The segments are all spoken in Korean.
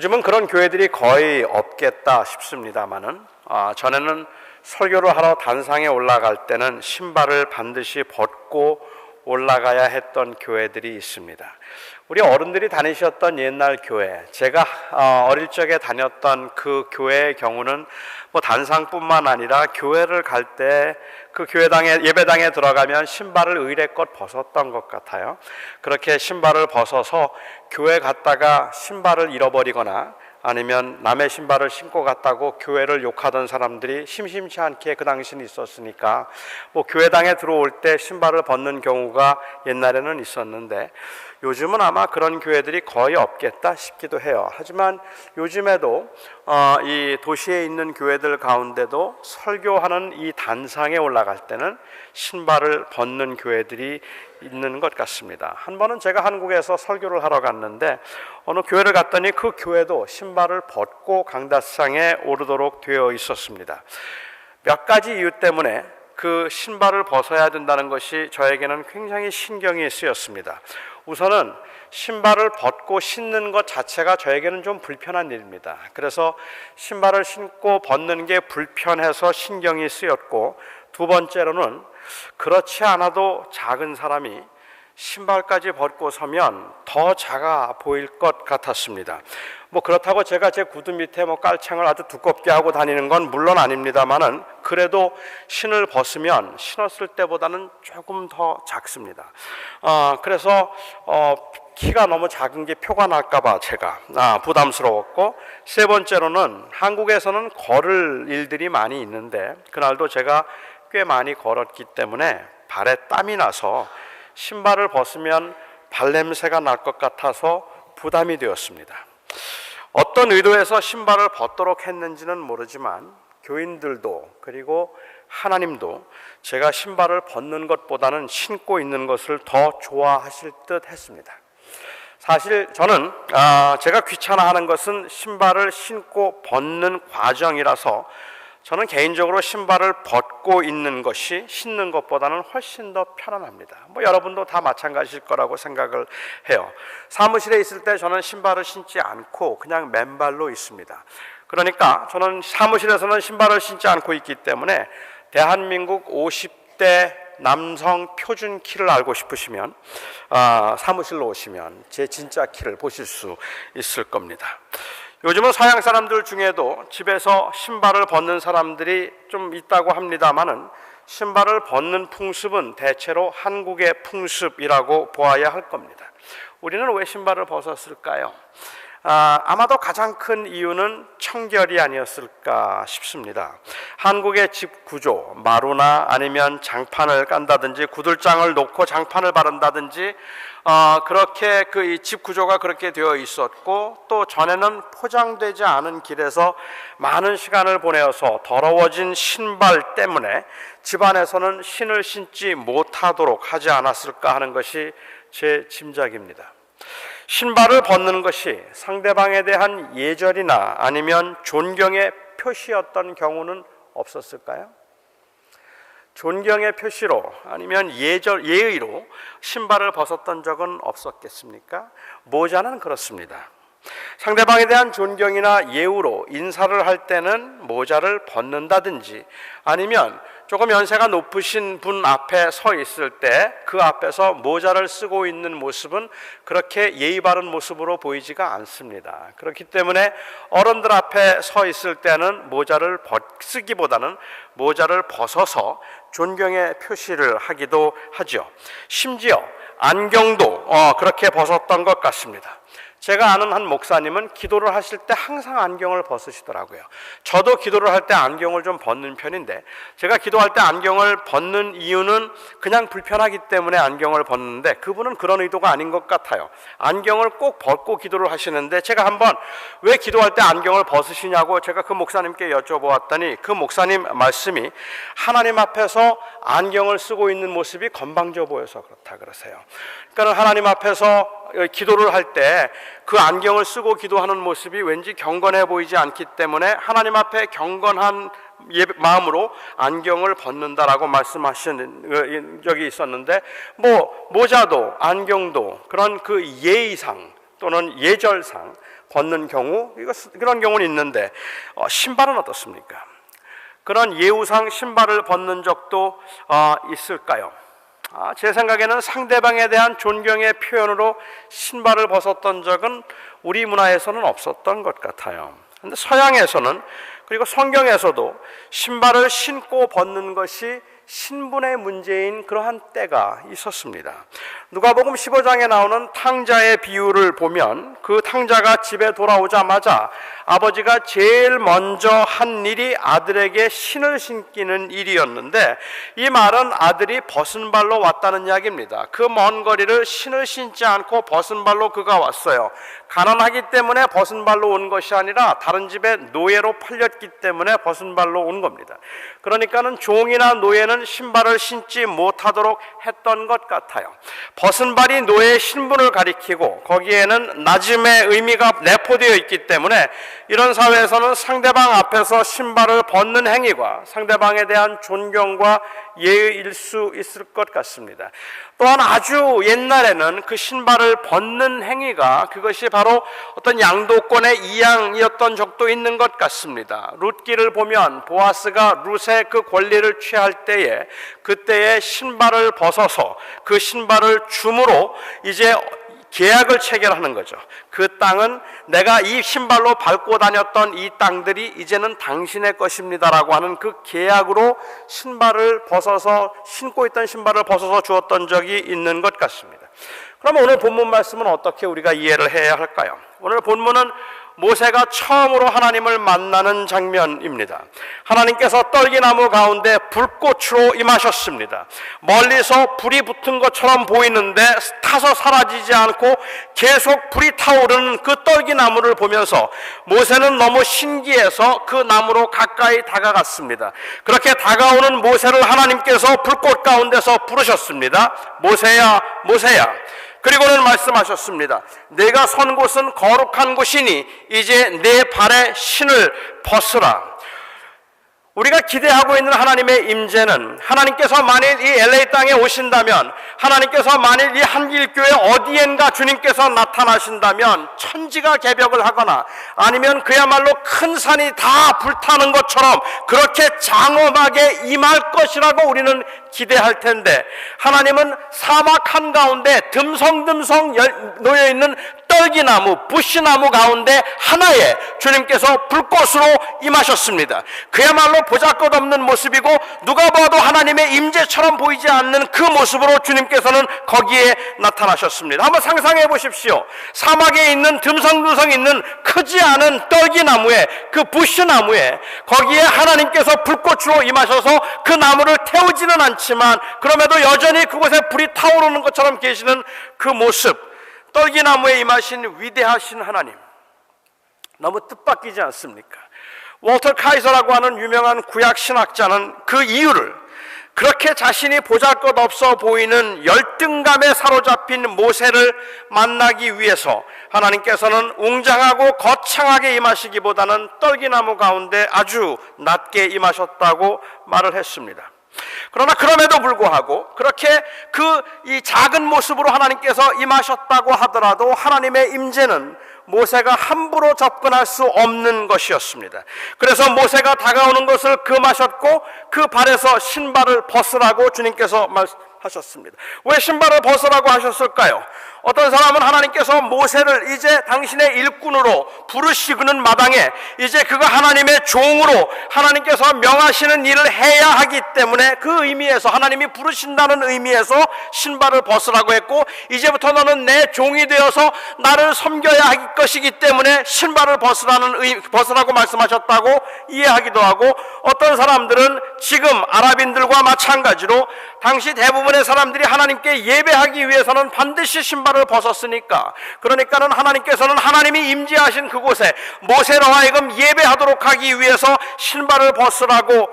요즘은 그런 교회들이 거의 없겠다 싶습니다만은 전에는 설교를 하러 단상에 올라갈 때는 신발을 반드시 벗고 올라가야 했던 교회들이 있습니다. 우리 어른들이 다니셨던 옛날 교회, 제가 어릴 적에 다녔던 그 교회의 경우는 뭐 단상뿐만 아니라 교회를 갈 때 그 교회당에 예배당에 들어가면 신발을 의례껏 벗었던 것 같아요. 그렇게 신발을 벗어서 교회 갔다가 신발을 잃어버리거나 아니면 남의 신발을 신고 갔다고 교회를 욕하던 사람들이 심심치 않게 그 당시는 있었으니까 뭐 교회당에 들어올 때 신발을 벗는 경우가 옛날에는 있었는데 요즘은 아마 그런 교회들이 거의 없겠다 싶기도 해요. 하지만 요즘에도 이 도시에 있는 교회들 가운데도 설교하는 이 단상에 올라갈 때는 신발을 벗는 교회들이 있는 것 같습니다. 한 번은 제가 한국에서 설교를 하러 갔는데 어느 교회를 갔더니 그 교회도 신발을 벗고 강다상에 오르도록 되어 있었습니다. 몇 가지 이유 때문에 그 신발을 벗어야 된다는 것이 저에게는 굉장히 신경이 쓰였습니다. 우선은 신발을 벗고 신는 것 자체가 저에게는 좀 불편한 일입니다. 그래서 신발을 신고 벗는 게 불편해서 신경이 쓰였고, 두 번째로는 그렇지 않아도 작은 사람이 신발까지 벗고 서면 더 작아 보일 것 같았습니다. 뭐 그렇다고 제가 제 구두 밑에 뭐 깔창을 아주 두껍게 하고 다니는 건 물론 아닙니다만은 그래도 신을 벗으면 신었을 때보다는 조금 더 작습니다. 그래서 키가 너무 작은 게 표가 날까봐 제가 부담스러웠고, 세 번째로는 한국에서는 걸을 일들이 많이 있는데 그날도 제가 꽤 많이 걸었기 때문에 발에 땀이 나서 신발을 벗으면 발냄새가 날 것 같아서 부담이 되었습니다. 어떤 의도에서 신발을 벗도록 했는지는 모르지만 교인들도 그리고 하나님도 제가 신발을 벗는 것보다는 신고 있는 것을 더 좋아하실 듯 했습니다. 사실 저는 제가 귀찮아하는 것은 신발을 신고 벗는 과정이라서 저는 개인적으로 신발을 벗고 있는 것이 신는 것보다는 훨씬 더 편안합니다. 뭐 여러분도 다 마찬가지일 거라고 생각을 해요. 사무실에 있을 때 저는 신발을 신지 않고 그냥 맨발로 있습니다. 그러니까 저는 사무실에서는 신발을 신지 않고 있기 때문에 대한민국 50대 남성 표준 키를 알고 싶으시면 사무실로 오시면 제 진짜 키를 보실 수 있을 겁니다. 요즘은 서양 사람들 중에도 집에서 신발을 벗는 사람들이 좀 있다고 합니다만은 신발을 벗는 풍습은 대체로 한국의 풍습이라고 보아야 할 겁니다. 우리는 왜 신발을 벗었을까요? 아마도 가장 큰 이유는 청결이 아니었을까 싶습니다. 한국의 집 구조, 마루나 아니면 장판을 깐다든지 구들장을 놓고 장판을 바른다든지 그렇게 그 집 구조가 그렇게 되어 있었고, 또 전에는 포장되지 않은 길에서 많은 시간을 보내어서 더러워진 신발 때문에 집안에서는 신을 신지 못하도록 하지 않았을까 하는 것이 제 짐작입니다. 신발을 벗는 것이 상대방에 대한 예절이나 아니면 존경의 표시였던 경우는 없었을까요? 존경의 표시로 아니면 예의로 신발을 벗었던 적은 없었겠습니까? 모자는 그렇습니다. 상대방에 대한 존경이나 예우로 인사를 할 때는 모자를 벗는다든지 아니면 조금 연세가 높으신 분 앞에 서 있을 때 그 앞에서 모자를 쓰고 있는 모습은 그렇게 예의 바른 모습으로 보이지가 않습니다. 그렇기 때문에 어른들 앞에 서 있을 때는 모자를 쓰기보다는 모자를 벗어서 존경의 표시를 하기도 하죠. 심지어 안경도 그렇게 벗었던 것 같습니다. 제가 아는 한 목사님은 기도를 하실 때 항상 안경을 벗으시더라고요. 저도 기도를 할 때 안경을 좀 벗는 편인데 제가 기도할 때 안경을 벗는 이유는 그냥 불편하기 때문에 안경을 벗는데 그분은 그런 의도가 아닌 것 같아요. 안경을 꼭 벗고 기도를 하시는데 제가 한번 왜 기도할 때 안경을 벗으시냐고 제가 그 목사님께 여쭤보았더니 그 목사님 말씀이 하나님 앞에서 안경을 쓰고 있는 모습이 건방져 보여서 그렇다 그러세요. 그러니까 하나님 앞에서 기도를 할 때 그 안경을 쓰고 기도하는 모습이 왠지 경건해 보이지 않기 때문에 하나님 앞에 경건한 마음으로 안경을 벗는다라고 말씀하신 적이 있었는데, 뭐 모자도 안경도 그런 그 예의상 또는 예절상 벗는 경우, 그런 경우는 있는데 신발은 어떻습니까? 그런 예우상 신발을 벗는 적도 있을까요? 제 생각에는 상대방에 대한 존경의 표현으로 신발을 벗었던 적은 우리 문화에서는 없었던 것 같아요. 그런데 서양에서는, 그리고 성경에서도 신발을 신고 벗는 것이 신분의 문제인 그러한 때가 있었습니다. 누가복음 15장에 나오는 탕자의 비유를 보면 그 탕자가 집에 돌아오자마자 아버지가 제일 먼저 한 일이 아들에게 신을 신기는 일이었는데, 이 말은 아들이 벗은 발로 왔다는 이야기입니다. 그 먼 거리를 신을 신지 않고 벗은 발로 그가 왔어요. 가난하기 때문에 벗은 발로 온 것이 아니라 다른 집에 노예로 팔렸기 때문에 벗은 발로 온 겁니다. 그러니까는 종이나 노예는 신발을 신지 못하도록 했던 것 같아요. 벗은 발이 노예의 신분을 가리키고 거기에는 낮음의 의미가 내포되어 있기 때문에 이런 사회에서는 상대방 앞에서 신발을 벗는 행위가 상대방에 대한 존경과 예의일 수 있을 것 같습니다. 또한 아주 옛날에는 그 신발을 벗는 행위가 그것이 바로 어떤 양도권의 이양이었던 적도 있는 것 같습니다. 룻기를 보면 보아스가 룻의 그 권리를 취할 때에 그때의 신발을 벗어서 그 신발을 줌으로 이제 계약을 체결하는 거죠. 그 땅은 내가 이 신발로 밟고 다녔던 이 땅들이 이제는 당신의 것입니다라고 하는 그 계약으로 신발을 벗어서, 신고 있던 신발을 벗어서 주었던 적이 있는 것 같습니다. 그러면 오늘 본문 말씀은 어떻게 우리가 이해를 해야 할까요? 오늘 본문은 모세가 처음으로 하나님을 만나는 장면입니다. 하나님께서 떨기나무 가운데 불꽃으로 임하셨습니다. 멀리서 불이 붙은 것처럼 보이는데 타서 사라지지 않고 계속 불이 타오르는 그 떨기나무를 보면서 모세는 너무 신기해서 그 나무로 가까이 다가갔습니다. 그렇게 다가오는 모세를 하나님께서 불꽃 가운데서 부르셨습니다. 모세야, 모세야. 그리고는 말씀하셨습니다. 내가 선 곳은 거룩한 곳이니 이제 내 발에 신을 벗으라. 우리가 기대하고 있는 하나님의 임재는, 하나님께서 만일 이 LA 땅에 오신다면, 하나님께서 만일 이 한길교회 어디엔가 주님께서 나타나신다면 천지가 개벽을 하거나 아니면 그야말로 큰 산이 다 불타는 것처럼 그렇게 장엄하게 임할 것이라고 우리는 기대할 텐데, 하나님은 사막 한가운데 듬성듬성 놓여있는 떨기나무, 부시나무 가운데 하나에 주님께서 불꽃으로 임하셨습니다. 그야말로 보잘것없는 모습이고 누가 봐도 하나님의 임재처럼 보이지 않는 그 모습으로 주님께서는 거기에 나타나셨습니다. 한번 상상해 보십시오. 사막에 있는 듬성듬성 있는 크지 않은 떨기나무에, 그 부시나무에 거기에 하나님께서 불꽃으로 임하셔서 그 나무를 태우지는 않지만 그럼에도 여전히 그곳에 불이 타오르는 것처럼 계시는 그 모습, 떨기나무에 임하신 위대하신 하나님, 너무 뜻밖이지 않습니까? 월터 카이저라고 하는 유명한 구약 신학자는 그 이유를, 그렇게 자신이 보잘것없어 보이는 열등감에 사로잡힌 모세를 만나기 위해서 하나님께서는 웅장하고 거창하게 임하시기보다는 떨기나무 가운데 아주 낮게 임하셨다고 말을 했습니다. 그러나 그럼에도 불구하고 그렇게 이 작은 모습으로 하나님께서 임하셨다고 하더라도 하나님의 임재는 모세가 함부로 접근할 수 없는 것이었습니다. 그래서 모세가 다가오는 것을 금하셨고 그 발에서 신발을 벗으라고 주님께서 말씀하셨습니다. 왜 신발을 벗으라고 하셨을까요? 어떤 사람은 하나님께서 모세를 이제 당신의 일꾼으로 부르시는 마당에 이제 그가 하나님의 종으로 하나님께서 명하시는 일을 해야 하기 때문에 그 의미에서, 하나님이 부르신다는 의미에서 신발을 벗으라고 했고, 이제부터 너는 내 종이 되어서 나를 섬겨야 할 것이기 때문에 신발을 벗으라고 말씀하셨다고 이해하기도 하고, 어떤 사람들은 지금 아랍인들과 마찬가지로 당시 대부분의 사람들이 하나님께 예배하기 위해서는 반드시 신발을 벗었으니까, 그러니까는 하나님께서는 하나님이 임재하신 그곳에 모세로 하여금 예배하도록 하기 위해서 신발을 벗으라고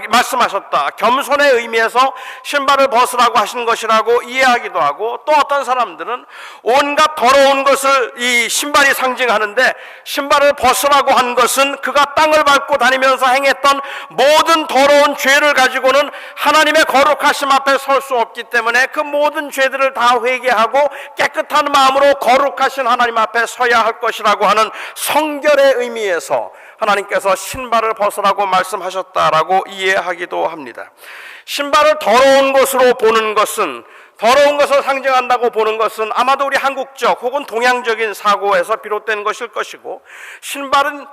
말씀하셨다. 겸손의 의미에서 신발을 벗으라고 하신 것이라고 이해하기도 하고, 또 어떤 사람들은 온갖 더러운 것을 이 신발이 상징하는데 신발을 벗으라고 한 것은 그가 땅을 밟고 다니면서 행했던 모든 더러운 죄를 가지고는 하나님의 거룩하신 말씀 앞에 설 수 없기 때문에 그 모든 죄들을 다 회개하고 깨끗한 마음으로 거룩하신 하나님 앞에 서야 할 것이라고 하는 성결의 의미에서 하나님께서 신발을 벗으라고 말씀하셨다라고 이해하기도 합니다. 신발을 더러운 것으로 보는 것은, 더러운 것을 상징한다고 보는 것은 아마도 우리 한국적 혹은 동양적인 사고에서 비롯된 것일 것이고, 신발은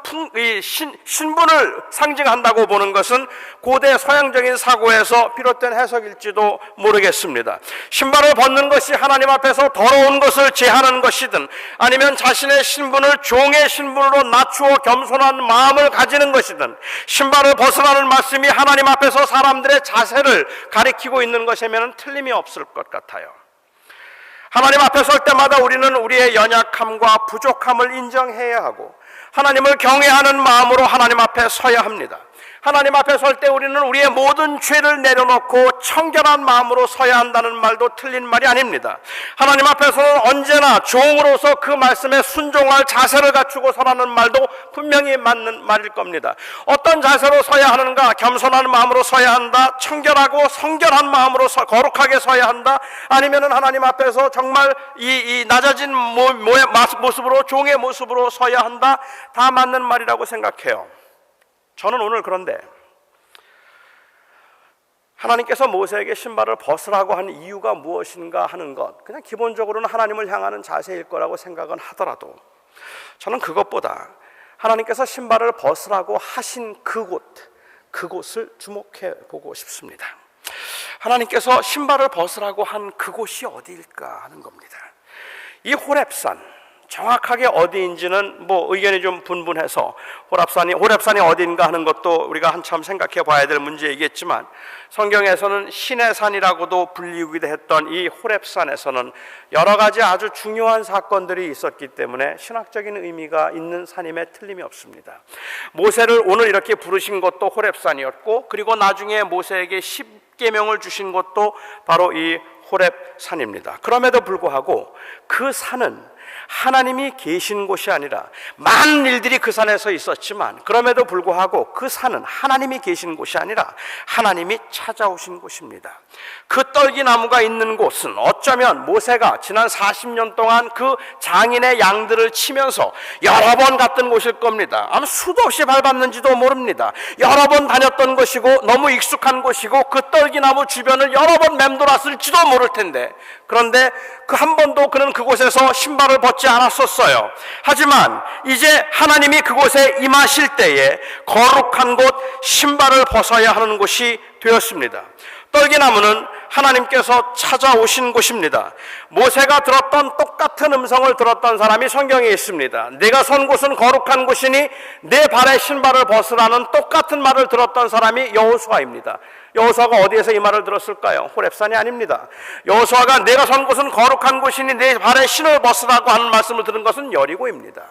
신분을 상징한다고 보는 것은 고대 서양적인 사고에서 비롯된 해석일지도 모르겠습니다. 신발을 벗는 것이 하나님 앞에서 더러운 것을 제하는 것이든 아니면 자신의 신분을 종의 신분으로 낮추어 겸손한 마음을 가지는 것이든, 신발을 벗으라는 말씀이 하나님 앞에서 사람들의 자세를 가리키고 있는 것이면 틀림이 없을 것 같아요. 하나님 앞에 설 때마다 우리는 우리의 연약함과 부족함을 인정해야 하고 하나님을 경외하는 마음으로 하나님 앞에 서야 합니다. 하나님 앞에 설 때 우리는 우리의 모든 죄를 내려놓고 청결한 마음으로 서야 한다는 말도 틀린 말이 아닙니다. 하나님 앞에서는 언제나 종으로서 그 말씀에 순종할 자세를 갖추고 서라는 말도 분명히 맞는 말일 겁니다. 어떤 자세로 서야 하는가? 겸손한 마음으로 서야 한다, 청결하고 성결한 마음으로 거룩하게 서야 한다, 아니면은 하나님 앞에서 정말 이 낮아진 모습으로, 종의 모습으로 서야 한다, 다 맞는 말이라고 생각해요. 저는 오늘 그런데 하나님께서 모세에게 신발을 벗으라고 한 이유가 무엇인가 하는 것, 그냥 기본적으로는 하나님을 향하는 자세일 거라고 생각은 하더라도 저는 그것보다 하나님께서 신발을 벗으라고 하신 그곳을 주목해 보고 싶습니다. 하나님께서 신발을 벗으라고 한 그곳이 어디일까 하는 겁니다. 이 호렙산, 정확하게 어디인지는 의견이 좀 분분해서 호렙산이 어디인가 하는 것도 우리가 한참 생각해 봐야 될 문제이겠지만, 성경에서는 신의 산이라고도 불리우기도 했던 이 호렙산에서는 여러 가지 아주 중요한 사건들이 있었기 때문에 신학적인 의미가 있는 산임에 틀림이 없습니다. 모세를 오늘 이렇게 부르신 것도 호렙산이었고, 그리고 나중에 모세에게 10계명을 주신 것도 바로 이 호렙산입니다. 그럼에도 불구하고 그 산은 하나님이 계신 곳이 아니라, 많은 일들이 그 산에서 있었지만 그럼에도 불구하고 그 산은 하나님이 계신 곳이 아니라 하나님이 찾아오신 곳입니다. 그 떨기나무가 있는 곳은 어쩌면 모세가 지난 40년 동안 그 장인의 양들을 치면서 여러 번 갔던 곳일 겁니다. 아마 수도 없이 밟았는지도 모릅니다. 여러 번 다녔던 곳이고 너무 익숙한 곳이고 그 떨기나무 주변을 여러 번 맴돌았을지도 모를 텐데, 그런데 그 한 번도 그는 그곳에서 신발을 벗지 않았었어요. 하지만 이제 하나님이 그곳에 임하실 때에 거룩한 곳, 신발을 벗어야 하는 곳이 되었습니다. 떨기나무는 하나님께서 찾아오신 곳입니다. 모세가 들었던 똑같은 음성을 들었던 사람이 성경에 있습니다. 내가 선 곳은 거룩한 곳이니 내 발에 신발을 벗으라는 똑같은 말을 들었던 사람이 여호수아입니다. 여호수아가 어디에서 이 말을 들었을까요? 호렙산이 아닙니다. 여호수아가 내가 선 곳은 거룩한 곳이니 내 발에 신을 벗으라고 하는 말씀을 들은 것은 여리고입니다.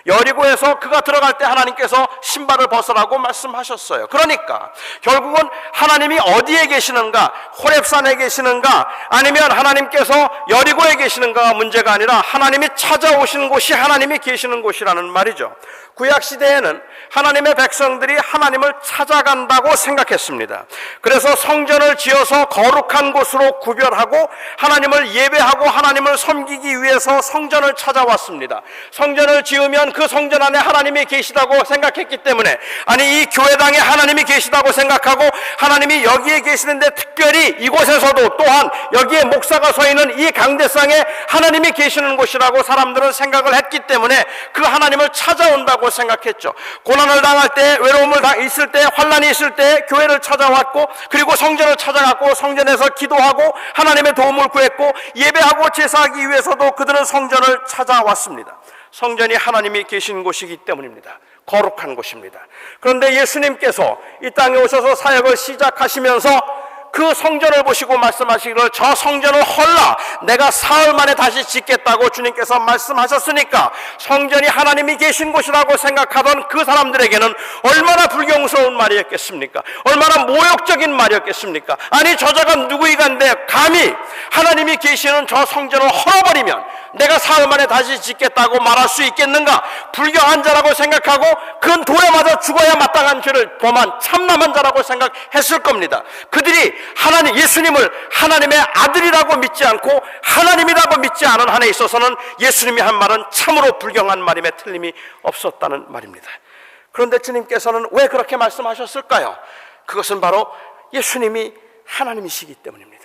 여리고에서 그가 들어갈 때 하나님께서 신발을 벗으라고 말씀하셨어요. 그러니까 결국은 하나님이 어디에 계시는가, 호렙산에 계시는가 아니면 하나님께서 여리고에 계시는가가 문제가 아니라 하나님이 찾아오신 곳이 하나님이 계시는 곳이라는 말이죠. 구약시대에는 하나님의 백성들이 하나님을 찾아간다고 생각했습니다. 그래서 성전을 지어서 거룩한 곳으로 구별하고 하나님을 예배하고 하나님을 섬기기 위해서 성전을 찾아왔습니다. 성전을 지으면 그 성전 안에 하나님이 계시다고 생각했기 때문에, 아니 이 교회당에 하나님이 계시다고 생각하고 하나님이 여기에 계시는데 특별히 이곳에서도 또한 여기에 목사가 서 있는 이 강대상에 하나님이 계시는 곳이라고 사람들은 생각을 했기 때문에 그 하나님을 찾아온다고 생각했죠. 고난을 당할 때, 외로움을 있을 때, 환난이 있을 때 교회를 찾아왔고, 그리고 성전을 찾아갔고 성전에서 기도하고 하나님의 도움을 구했고, 예배하고 제사하기 위해서도 그들은 성전을 찾아왔습니다. 성전이 하나님이 계신 곳이기 때문입니다. 거룩한 곳입니다. 그런데 예수님께서 이 땅에 오셔서 사역을 시작하시면서 그 성전을 보시고 말씀하시기를 저 성전을 헐라 내가 사흘 만에 다시 짓겠다고 주님께서 말씀하셨으니까, 성전이 하나님이 계신 곳이라고 생각하던 그 사람들에게는 얼마나 불경스러운 말이었겠습니까? 얼마나 모욕적인 말이었겠습니까? 아니 저자가 누구이간데 감히 하나님이 계시는 저 성전을 헐어버리면 내가 사흘 만에 다시 짓겠다고 말할 수 있겠는가? 불경한 자라고 생각하고 그건 돌에 맞아 죽어야 마땅한 죄를 범한 참남한 자라고 생각했을 겁니다. 그들이 예수님을 하나님의 아들이라고 믿지 않고 하나님이라고 믿지 않은 한에 있어서는 예수님이 한 말은 참으로 불경한 말임에 틀림이 없었다는 말입니다. 그런데 주님께서는 왜 그렇게 말씀하셨을까요? 그것은 바로 예수님이 하나님이시기 때문입니다.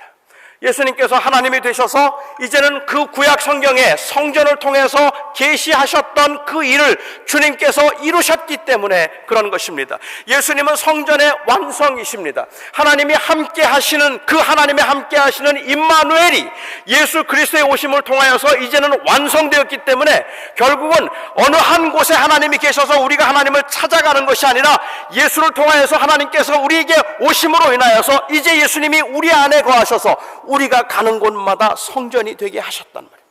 예수님께서 하나님이 되셔서 이제는 그 구약 성경에 성전을 통해서 계시하셨던 그 일을 주님께서 이루셨기 때문에 그런 것입니다. 예수님은 성전의 완성이십니다. 하나님이 함께 하시는 그 하나님이 함께 하시는 임마누엘이 예수 그리스도의 오심을 통하여서 이제는 완성되었기 때문에 결국은 어느 한 곳에 하나님이 계셔서 우리가 하나님을 찾아가는 것이 아니라 예수를 통하여서 하나님께서 우리에게 오심으로 인하여서 이제 예수님이 우리 안에 거하셔서 우리가 가는 곳마다 성전이 되게 하셨단 말입니다.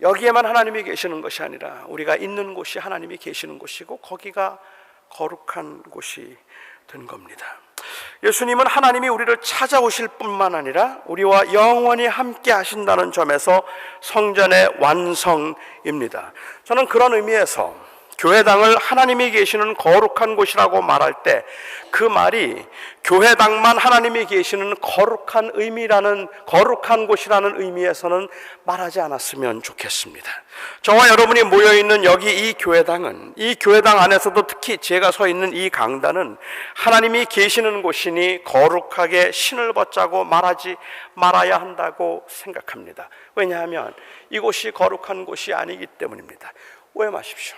여기에만 하나님이 계시는 것이 아니라 우리가 있는 곳이 하나님이 계시는 곳이고 거기가 거룩한 곳이 된 겁니다. 예수님은 하나님이 우리를 찾아오실 뿐만 아니라 우리와 영원히 함께 하신다는 점에서 성전의 완성입니다. 저는 그런 의미에서 교회당을 하나님이 계시는 거룩한 곳이라고 말할 때 그 말이 교회당만 하나님이 계시는 거룩한 곳이라는 의미에서는 말하지 않았으면 좋겠습니다. 저와 여러분이 모여있는 여기 이 교회당은, 이 교회당 안에서도 특히 제가 서 있는 이 강단은 하나님이 계시는 곳이니 거룩하게 신을 벗자고 말하지 말아야 한다고 생각합니다. 왜냐하면 이곳이 거룩한 곳이 아니기 때문입니다. 오해 마십시오.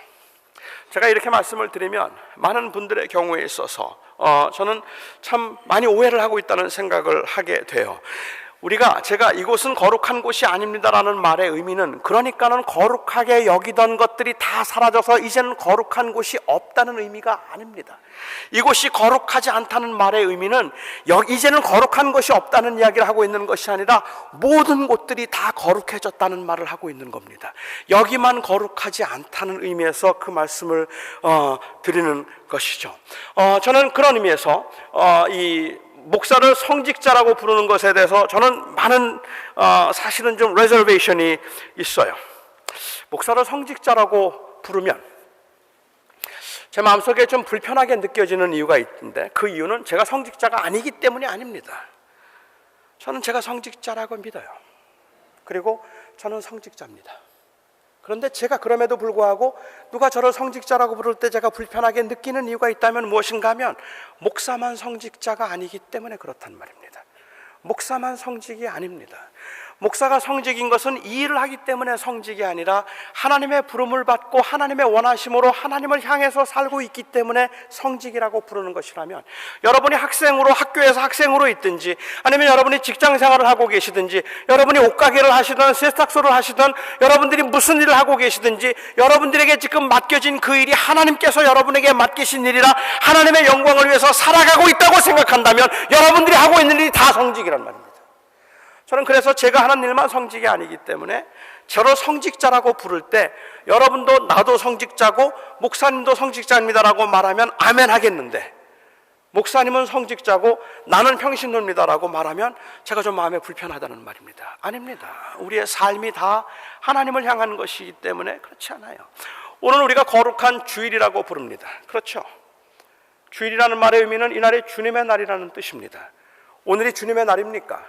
제가 이렇게 말씀을 드리면 많은 분들의 경우에 있어서 저는 참 많이 오해를 하고 있다는 생각을 하게 돼요. 제가 이곳은 거룩한 곳이 아닙니다라는 말의 의미는 그러니까는 거룩하게 여기던 것들이 다 사라져서 이제는 거룩한 곳이 없다는 의미가 아닙니다. 이곳이 거룩하지 않다는 말의 의미는 이제는 거룩한 것이 없다는 이야기를 하고 있는 것이 아니라 모든 곳들이 다 거룩해졌다는 말을 하고 있는 겁니다. 여기만 거룩하지 않다는 의미에서 그 말씀을 드리는 것이죠. 저는 그런 의미에서 이 목사를 성직자라고 부르는 것에 대해서 저는 많은 사실은 좀 레저베이션이 있어요. 목사를 성직자라고 부르면 제 마음속에 좀 불편하게 느껴지는 이유가 있는데 그 이유는 제가 성직자가 아니기 때문이 아닙니다. 저는 제가 성직자라고 믿어요. 그리고 저는 성직자입니다. 그런데 제가 그럼에도 불구하고 누가 저를 성직자라고 부를 때 제가 불편하게 느끼는 이유가 있다면 무엇인가 하면 목사만 성직자가 아니기 때문에 그렇단 말입니다. 목사만 성직이 아닙니다. 목사가 성직인 것은 이 일을 하기 때문에 성직이 아니라 하나님의 부름을 받고 하나님의 원하심으로 하나님을 향해서 살고 있기 때문에 성직이라고 부르는 것이라면 여러분이 학교에서 학생으로 있든지 아니면 여러분이 직장 생활을 하고 계시든지 여러분이 옷가게를 하시든 세탁소를 하시든 여러분들이 무슨 일을 하고 계시든지 여러분들에게 지금 맡겨진 그 일이 하나님께서 여러분에게 맡기신 일이라 하나님의 영광을 위해서 살아가고 있다고 생각한다면 여러분들이 하고 있는 일이 다 성직이란 말입니다. 저는 그래서 제가 하는 일만 성직이 아니기 때문에 저를 성직자라고 부를 때 여러분도 나도 성직자고 목사님도 성직자입니다라고 말하면 아멘 하겠는데 목사님은 성직자고 나는 평신도입니다라고 말하면 제가 좀 마음에 불편하다는 말입니다. 아닙니다. 우리의 삶이 다 하나님을 향한 것이기 때문에 그렇지 않아요. 오늘 우리가 거룩한 주일이라고 부릅니다. 그렇죠? 주일이라는 말의 의미는 이날이 주님의 날이라는 뜻입니다. 오늘이 주님의 날입니까?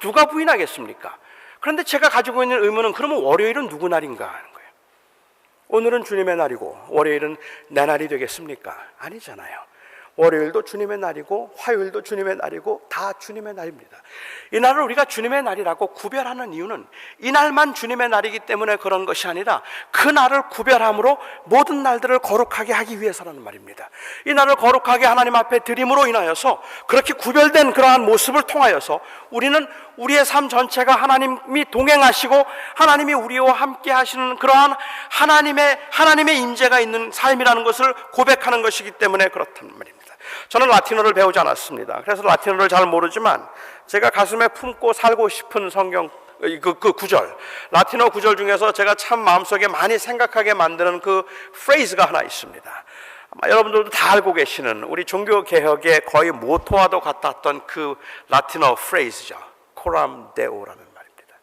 누가 부인하겠습니까? 그런데 제가 가지고 있는 의문은 그러면 월요일은 누구 날인가 하는 거예요. 오늘은 주님의 날이고 월요일은 내 날이 되겠습니까? 아니잖아요. 월요일도 주님의 날이고 화요일도 주님의 날이고 다 주님의 날입니다. 이 날을 우리가 주님의 날이라고 구별하는 이유는 이 날만 주님의 날이기 때문에 그런 것이 아니라 그 날을 구별함으로 모든 날들을 거룩하게 하기 위해서라는 말입니다. 이 날을 거룩하게 하나님 앞에 드림으로 인하여서 그렇게 구별된 그러한 모습을 통하여서 우리는 우리의 삶 전체가 하나님이 동행하시고 하나님이 우리와 함께 하시는 그러한 하나님의 임재가 있는 삶이라는 것을 고백하는 것이기 때문에 그렇단 말입니다. 저는 라틴어를 배우지 않았습니다. 그래서 라틴어를 잘 모르지만 제가 가슴에 품고 살고 싶은 성경 그 구절, 라틴어 구절 중에서 제가 참 마음속에 많이 생각하게 만드는 그 프레이즈가 하나 있습니다. 아마 여러분들도 다 알고 계시는 우리 종교개혁의 거의 모토와도 같았던 그 라틴어 프레이즈죠. 코람 데오라는 말입니다.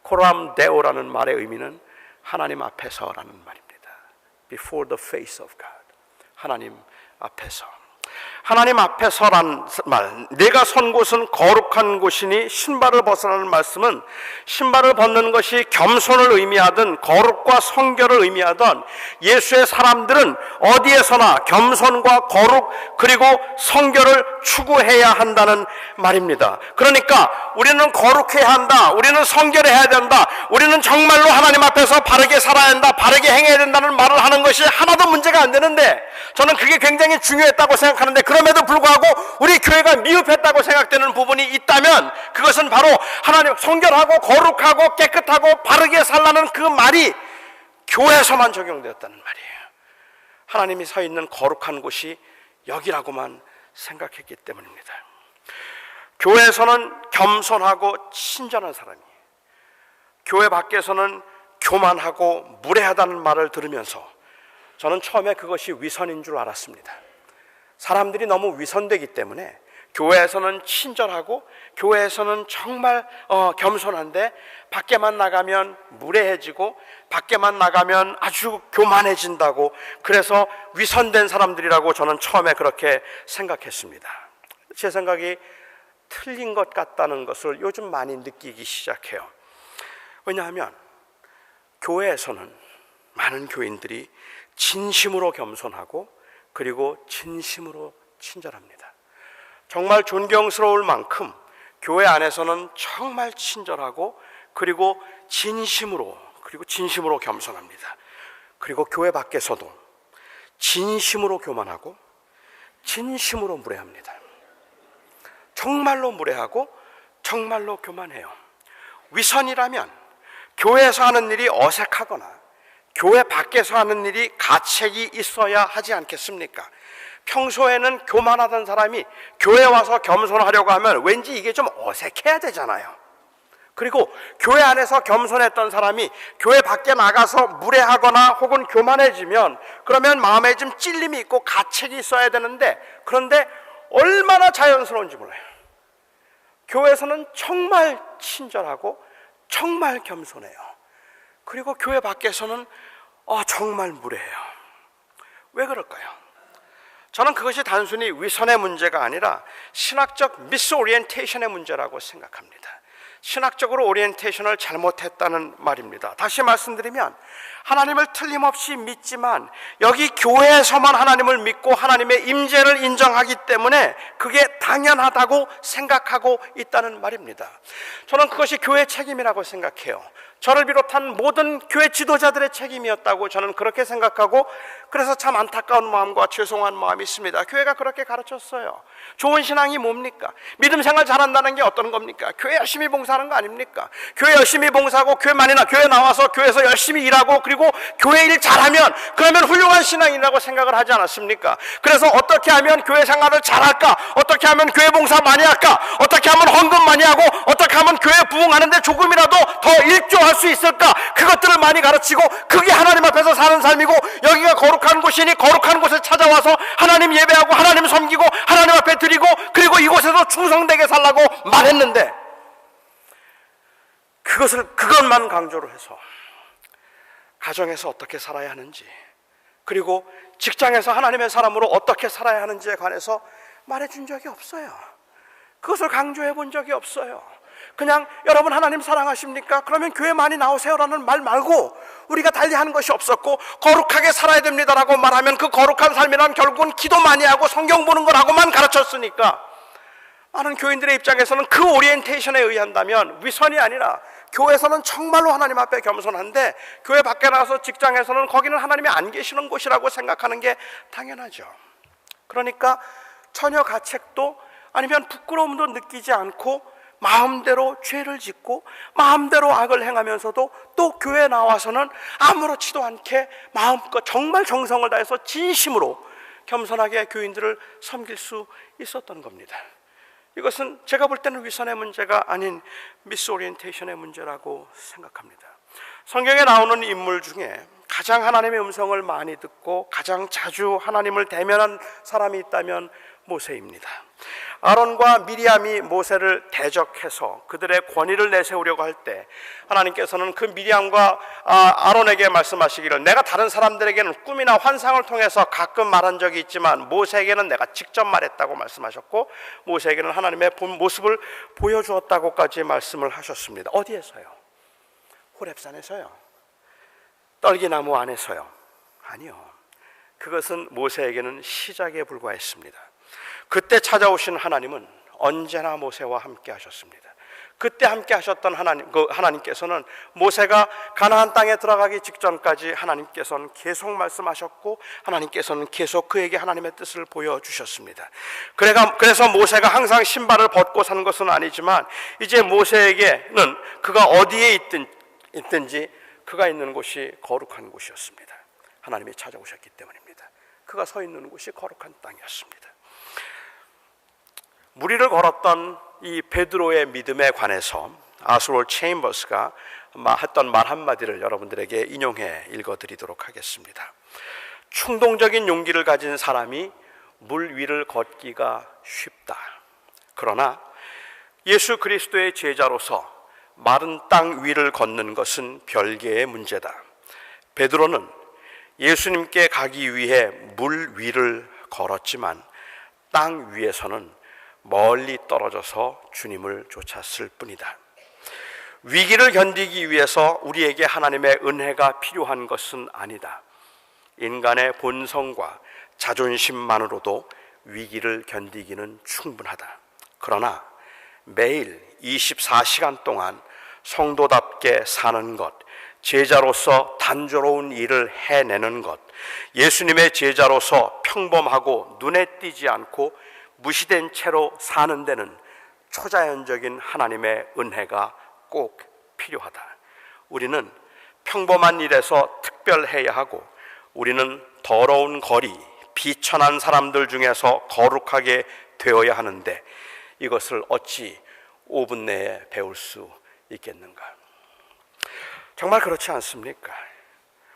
코람 데오라는 말의 의미는 하나님 앞에서라는 말입니다. Before the face of God. 하나님 앞에서. 하나님 앞에서란 말, 내가 선 곳은 거룩한 곳이니 신발을 벗으라는 말씀은 신발을 벗는 것이 겸손을 의미하든 거룩과 성결을 의미하든 예수의 사람들은 어디에서나 겸손과 거룩 그리고 성결을 추구해야 한다는 말입니다. 그러니까 우리는 거룩해야 한다, 우리는 성결해야 된다, 우리는 정말로 하나님 앞에서 바르게 살아야 한다, 바르게 행해야 된다는 말을 하는 것이 하나도 문제가 안 되는데, 저는 그게 굉장히 중요했다고 생각하는데, 그럼에도 불구하고 우리 교회가 미흡했다고 생각되는 부분이 있다면 그것은 바로 하나님 성결하고 거룩하고 깨끗하고 바르게 살라는 그 말이 교회에서만 적용되었다는 말이에요. 하나님이 서 있는 거룩한 곳이 여기라고만 생각했기 때문입니다. 교회에서는 겸손하고 친절한 사람이, 교회 밖에서는 교만하고 무례하다는 말을 들으면서 저는 처음에 그것이 위선인 줄 알았습니다. 사람들이 너무 위선되기 때문에 교회에서는 친절하고 교회에서는 정말 겸손한데 밖에만 나가면 무례해지고 밖에만 나가면 아주 교만해진다고, 그래서 위선된 사람들이라고 저는 처음에 그렇게 생각했습니다. 제 생각이 틀린 것 같다는 것을 요즘 많이 느끼기 시작해요. 왜냐하면 교회에서는 많은 교인들이 진심으로 겸손하고 그리고 진심으로 친절합니다. 정말 존경스러울 만큼 교회 안에서는 정말 친절하고 그리고 진심으로 겸손합니다. 그리고 교회 밖에서도 진심으로 교만하고 진심으로 무례합니다. 정말로 무례하고 정말로 교만해요. 위선이라면 교회에서 하는 일이 어색하거나 교회 밖에서 하는 일이 가책이 있어야 하지 않겠습니까? 평소에는 교만하던 사람이 교회 와서 겸손하려고 하면 왠지 이게 좀 어색해야 되잖아요. 그리고 교회 안에서 겸손했던 사람이 교회 밖에 나가서 무례하거나 혹은 교만해지면 그러면 마음에 좀 찔림이 있고 가책이 있어야 되는데, 그런데 얼마나 자연스러운지 몰라요. 교회에서는 정말 친절하고 정말 겸손해요. 그리고 교회 밖에서는 정말 무례해요. 왜 그럴까요? 저는 그것이 단순히 위선의 문제가 아니라 신학적 미스오리엔테이션의 문제라고 생각합니다. 신학적으로 오리엔테이션을 잘못했다는 말입니다. 다시 말씀드리면 하나님을 틀림없이 믿지만 여기 교회에서만 하나님을 믿고 하나님의 임재를 인정하기 때문에 그게 당연하다고 생각하고 있다는 말입니다. 저는 그것이 교회의 책임이라고 생각해요. 저를 비롯한 모든 교회 지도자들의 책임이었다고 저는 그렇게 생각하고, 그래서 참 안타까운 마음과 죄송한 마음이 있습니다. 교회가 그렇게 가르쳤어요. 좋은 신앙이 뭡니까? 믿음 생활 잘한다는 게 어떤 겁니까? 교회 열심히 봉사하는 거 아닙니까? 교회 열심히 봉사하고 교회 나와서 교회에서 열심히 일하고 그리고 교회 일 잘하면 그러면 훌륭한 신앙이라고 생각을 하지 않았습니까? 그래서 어떻게 하면 교회 생활을 잘할까? 어떻게 하면 교회 봉사 많이 할까? 어떻게 하면 헌금 많이 하고 어떻게 하면 교회 부흥하는데 조금이라도 더 일조할 수 있을까? 그것들을 많이 가르치고, 그게 하나님 앞에서 사는 삶이고, 여기가 거룩한 곳이니 거룩한 곳에 찾아와서 하나님 예배하고 하나님 섬기고 하나님 앞에 드리고 그리고 이곳에서 충성되게 살라고 말했는데, 그것만 강조를 해서 가정에서 어떻게 살아야 하는지, 그리고 직장에서 하나님의 사람으로 어떻게 살아야 하는지에 관해서 말해준 적이 없어요. 그것을 강조해 본 적이 없어요. 그냥 여러분 하나님 사랑하십니까? 그러면 교회 많이 나오세요라는 말 말고 우리가 달리 하는 것이 없었고, 거룩하게 살아야 됩니다라고 말하면 그 거룩한 삶이란 결국은 기도 많이 하고 성경 보는 거라고만 가르쳤으니까, 많은 교인들의 입장에서는 그 오리엔테이션에 의한다면 위선이 아니라 교회에서는 정말로 하나님 앞에 겸손한데 교회 밖에 나가서 직장에서는 거기는 하나님이 안 계시는 곳이라고 생각하는 게 당연하죠. 그러니까 전혀 가책도 아니면 부끄러움도 느끼지 않고 마음대로 죄를 짓고 마음대로 악을 행하면서도 또 교회에 나와서는 아무렇지도 않게 마음껏 정말 정성을 다해서 진심으로 겸손하게 교인들을 섬길 수 있었던 겁니다. 이것은 제가 볼 때는 위선의 문제가 아닌 미스오리엔테이션의 문제라고 생각합니다. 성경에 나오는 인물 중에 가장 하나님의 음성을 많이 듣고 가장 자주 하나님을 대면한 사람이 있다면 모세입니다. 아론과 미리암이 모세를 대적해서 그들의 권위를 내세우려고 할 때 하나님께서는 그 미리암과 아론에게 말씀하시기를 내가 다른 사람들에게는 꿈이나 환상을 통해서 가끔 말한 적이 있지만 모세에게는 내가 직접 말했다고 말씀하셨고 모세에게는 하나님의 본 모습을 보여주었다고까지 말씀을 하셨습니다. 어디에서요? 호렙산에서요? 떨기나무 안에서요? 아니요. 그것은 모세에게는 시작에 불과했습니다. 그때 찾아오신 하나님은 언제나 모세와 함께 하셨습니다. 그때 함께 하셨던 하나님께서는 모세가 가나안 땅에 들어가기 직전까지 하나님께서는 계속 말씀하셨고 하나님께서는 계속 그에게 하나님의 뜻을 보여주셨습니다. 그래서 모세가 항상 신발을 벗고 산 것은 아니지만 이제 모세에게는 그가 어디에 있든지 그가 있는 곳이 거룩한 곳이었습니다. 하나님이 찾아오셨기 때문입니다. 그가 서 있는 곳이 거룩한 땅이었습니다. 무리를 걸었던 이 베드로의 믿음에 관해서 아스월 체인버스가 했던 말 한마디를 여러분들에게 인용해 읽어드리도록 하겠습니다. 충동적인 용기를 가진 사람이 물 위를 걷기가 쉽다. 그러나 예수 그리스도의 제자로서 마른 땅 위를 걷는 것은 별개의 문제다. 베드로는 예수님께 가기 위해 물 위를 걸었지만 땅 위에서는 멀리 떨어져서 주님을 쫓았을 뿐이다. 위기를 견디기 위해서 우리에게 하나님의 은혜가 필요한 것은 아니다. 인간의 본성과 자존심만으로도 위기를 견디기는 충분하다. 그러나 매일 24시간 동안 성도답게 사는 것, 제자로서 단조로운 일을 해내는 것, 예수님의 제자로서 평범하고 눈에 띄지 않고 무시된 채로 사는 데는 초자연적인 하나님의 은혜가 꼭 필요하다. 우리는 평범한 일에서 특별해야 하고 우리는 더러운 거리, 비천한 사람들 중에서 거룩하게 되어야 하는데 이것을 어찌 5분 내에 배울 수 있겠는가? 정말 그렇지 않습니까?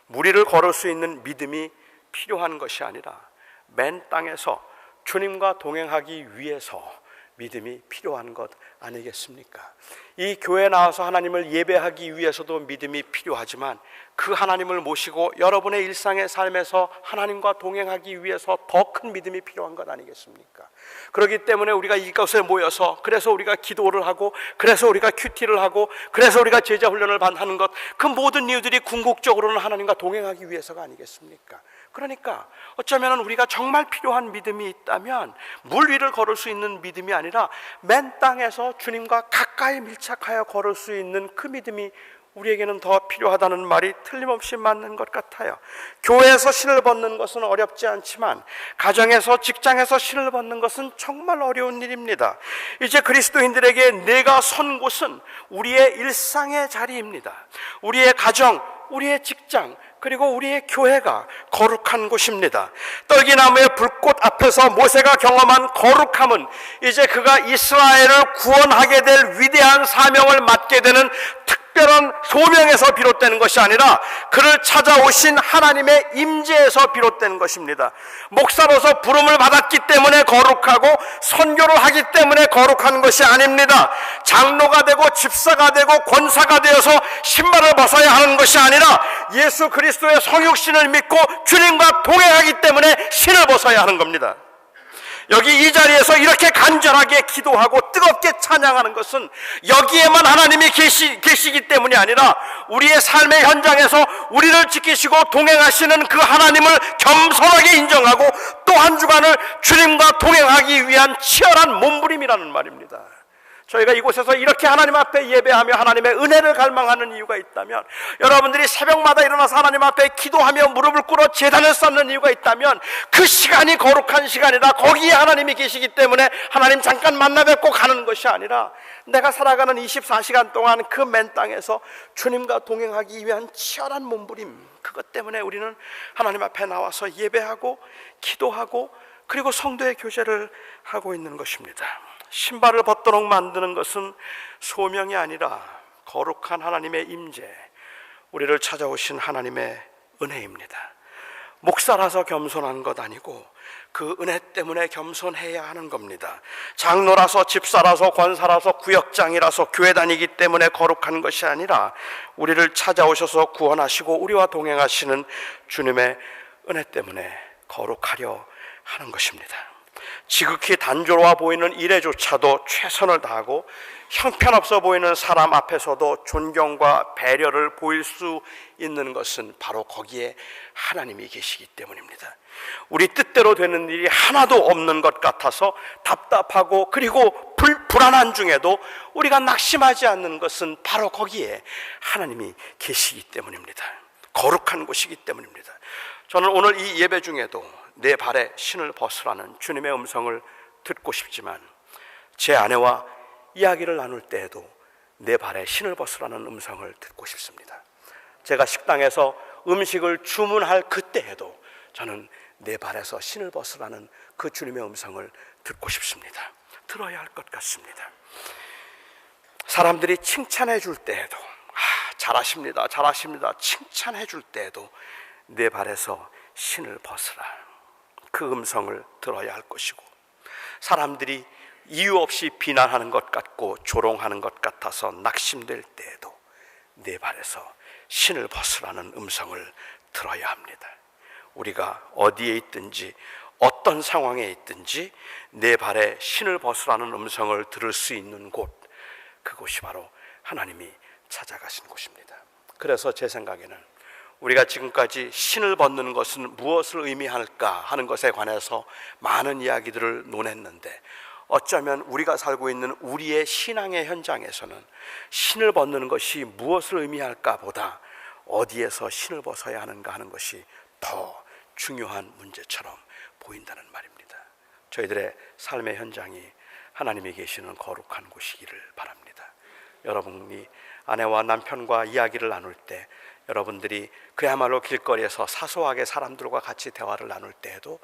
무리를 걸을 수 있는 믿음이 필요한 것이 아니라 맨 땅에서 주님과 동행하기 위해서 믿음이 필요한 것 아니겠습니까? 이 교회에 나와서 하나님을 예배하기 위해서도 믿음이 필요하지만 그 하나님을 모시고 여러분의 일상의 삶에서 하나님과 동행하기 위해서 더 큰 믿음이 필요한 것 아니겠습니까? 그렇기 때문에 우리가 이곳에 모여서 그래서 우리가 기도를 하고 그래서 우리가 큐티를 하고 그래서 우리가 제자 훈련을 하는 것, 그 모든 이유들이 궁극적으로는 하나님과 동행하기 위해서가 아니겠습니까? 그러니까 어쩌면 우리가 정말 필요한 믿음이 있다면 물 위를 걸을 수 있는 믿음이 아니라 맨 땅에서 주님과 가까이 밀착하여 걸을 수 있는 그 믿음이 우리에게는 더 필요하다는 말이 틀림없이 맞는 것 같아요. 교회에서 신을 벗는 것은 어렵지 않지만 가정에서, 직장에서 신을 벗는 것은 정말 어려운 일입니다. 이제 그리스도인들에게 내가 선 곳은 우리의 일상의 자리입니다. 우리의 가정, 우리의 직장, 그리고 우리의 교회가 거룩한 곳입니다. 떨기나무의 불꽃 앞에서 모세가 경험한 거룩함은 이제 그가 이스라엘을 구원하게 될 위대한 사명을 맡게 되는 특별한 소명에서 비롯되는 것이 아니라 그를 찾아오신 하나님의 임재에서 비롯된 것입니다. 목사로서 부름을 받았기 때문에 거룩하고 선교를 하기 때문에 거룩한 것이 아닙니다. 장로가 되고 집사가 되고 권사가 되어서 신발을 벗어야 하는 것이 아니라 예수 그리스도의 성육신을 믿고 주님과 동행하기 때문에 신을 벗어야 하는 겁니다. 여기 이 자리에서 이렇게 간절하게 기도하고 뜨겁게 찬양하는 것은 여기에만 하나님이 계시기 때문이 아니라 우리의 삶의 현장에서 우리를 지키시고 동행하시는 그 하나님을 겸손하게 인정하고 또 한 주간을 주님과 동행하기 위한 치열한 몸부림이라는 말입니다. 저희가 이곳에서 이렇게 하나님 앞에 예배하며 하나님의 은혜를 갈망하는 이유가 있다면, 여러분들이 새벽마다 일어나서 하나님 앞에 기도하며 무릎을 꿇어 제단을 쌓는 이유가 있다면 그 시간이 거룩한 시간이다. 거기에 하나님이 계시기 때문에 하나님 잠깐 만나 뵙고 가는 것이 아니라 내가 살아가는 24시간 동안 그 맨 땅에서 주님과 동행하기 위한 치열한 몸부림, 그것 때문에 우리는 하나님 앞에 나와서 예배하고 기도하고 그리고 성도의 교제를 하고 있는 것입니다. 신발을 벗도록 만드는 것은 소명이 아니라 거룩한 하나님의 임재, 우리를 찾아오신 하나님의 은혜입니다. 목사라서 겸손한 것 아니고 그 은혜 때문에 겸손해야 하는 겁니다. 장로라서, 집사라서, 권사라서, 구역장이라서 교회 다니기 때문에 거룩한 것이 아니라 우리를 찾아오셔서 구원하시고 우리와 동행하시는 주님의 은혜 때문에 거룩하려 하는 것입니다. 지극히 단조로워 보이는 일에조차도 최선을 다하고 형편없어 보이는 사람 앞에서도 존경과 배려를 보일 수 있는 것은 바로 거기에 하나님이 계시기 때문입니다. 우리 뜻대로 되는 일이 하나도 없는 것 같아서 답답하고 그리고 불안한 중에도 우리가 낙심하지 않는 것은 바로 거기에 하나님이 계시기 때문입니다. 거룩한 곳이기 때문입니다. 저는 오늘 이 예배 중에도 내 발에 신을 벗으라는 주님의 음성을 듣고 싶지만 제 아내와 이야기를 나눌 때에도 내 발에 신을 벗으라는 음성을 듣고 싶습니다. 제가 식당에서 음식을 주문할 그때에도 저는 내 발에서 신을 벗으라는 그 주님의 음성을 듣고 싶습니다. 들어야 할 것 같습니다. 사람들이 칭찬해 줄 때에도 잘하십니다, 잘하십니다 칭찬해 줄 때에도 내 발에서 신을 벗으라, 그 음성을 들어야 할 것이고, 사람들이 이유 없이 비난하는 것 같고 조롱하는 것 같아서 낙심될 때에도 내 발에서 신을 벗으라는 음성을 들어야 합니다. 우리가 어디에 있든지 어떤 상황에 있든지 내 발에 신을 벗으라는 음성을 들을 수 있는 곳, 그곳이 바로 하나님이 찾아가신 곳입니다. 그래서 제 생각에는 우리가 지금까지 신을 벗는 것은 무엇을 의미할까 하는 것에 관해서 많은 이야기들을 논했는데, 어쩌면 우리가 살고 있는 우리의 신앙의 현장에서는 신을 벗는 것이 무엇을 의미할까 보다 어디에서 신을 벗어야 하는가 하는 것이 더 중요한 문제처럼 보인다는 말입니다. 저희들의 삶의 현장이 하나님이 계시는 거룩한 곳이기를 바랍니다. 여러분이 아내와 남편과 이야기를 나눌 때, 여러분들이 그야말로 길거리에서 사소하게 사람들과 같이 대화를 나눌 때에도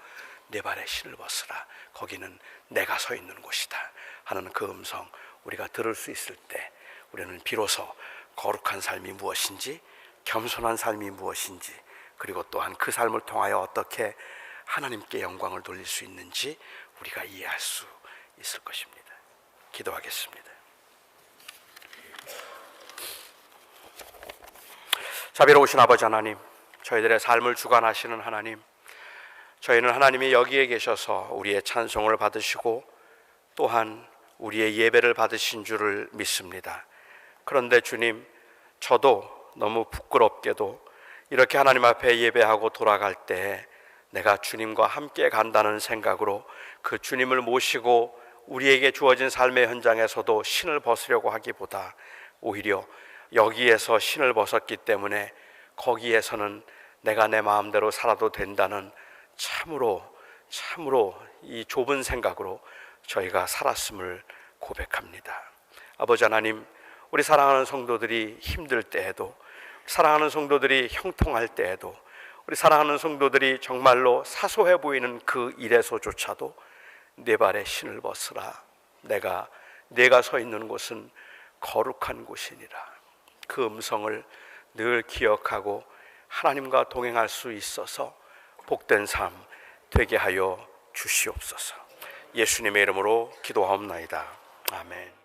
내 발에 신을 벗으라, 거기는 내가 서 있는 곳이다 하는 그 음성 우리가 들을 수 있을 때, 우리는 비로소 거룩한 삶이 무엇인지, 겸손한 삶이 무엇인지, 그리고 또한 그 삶을 통하여 어떻게 하나님께 영광을 돌릴 수 있는지 우리가 이해할 수 있을 것입니다. 기도하겠습니다. 자비로우신 아버지 하나님, 저희들의 삶을 주관하시는 하나님, 저희는 하나님이 여기에 계셔서 우리의 찬송을 받으시고 또한 우리의 예배를 받으신 줄을 믿습니다. 그런데 주님, 저도 너무 부끄럽게도 이렇게 하나님 앞에 예배하고 돌아갈 때 내가 주님과 함께 간다는 생각으로 그 주님을 모시고 우리에게 주어진 삶의 현장에서도 신을 벗으려고 하기보다 오히려 여기에서 신을 벗었기 때문에 거기에서는 내가 내 마음대로 살아도 된다는 참으로 이 좁은 생각으로 저희가 살았음을 고백합니다. 아버지 하나님, 우리 사랑하는 성도들이 힘들 때에도, 사랑하는 성도들이 형통할 때에도, 우리 사랑하는 성도들이 정말로 사소해 보이는 그 일에서조차도 내 발에 신을 벗으라, 내가 서 있는 곳은 거룩한 곳이니라, 그 음성을 늘 기억하고 하나님과 동행할 수 있어서 복된 삶 되게 하여 주시옵소서. 예수님의 이름으로 기도하옵나이다. 아멘.